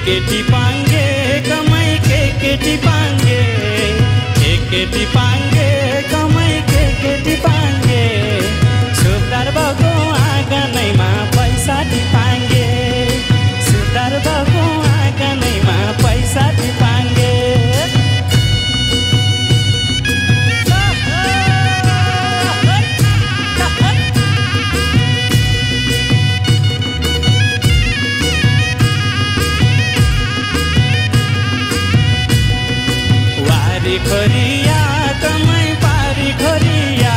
केटी पाङ्गे कमै केटी पाङ्गे केटी पाङ्गे कमै केटी पाङ्गे सुधार भएको आँगनैमा पैसा टिपाङ्गे सुधार भएको आँगनैमा पैसा टिपाङ्गे खोरिया कमै पारी खोरिया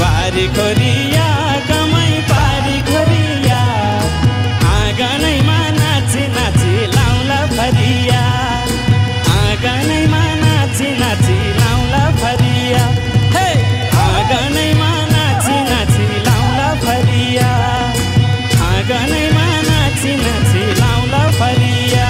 वारी खोरिया कमै पारी खोरिया आँगनैमा नाची नाची लाउला फरिया आँगनैमा नाची नाची लाउला फरिया हे आँगनैमा नाची नाची लाउला फरिया आँगनैमा नाची नाची लाउला फरिया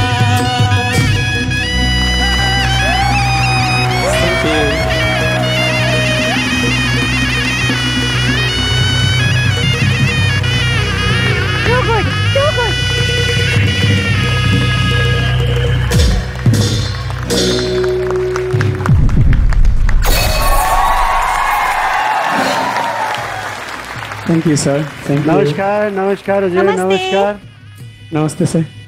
Thank you, sir. Thank you. Namaskar, namaskar, Ajay, Namaste. namaskar. Namaste, sir.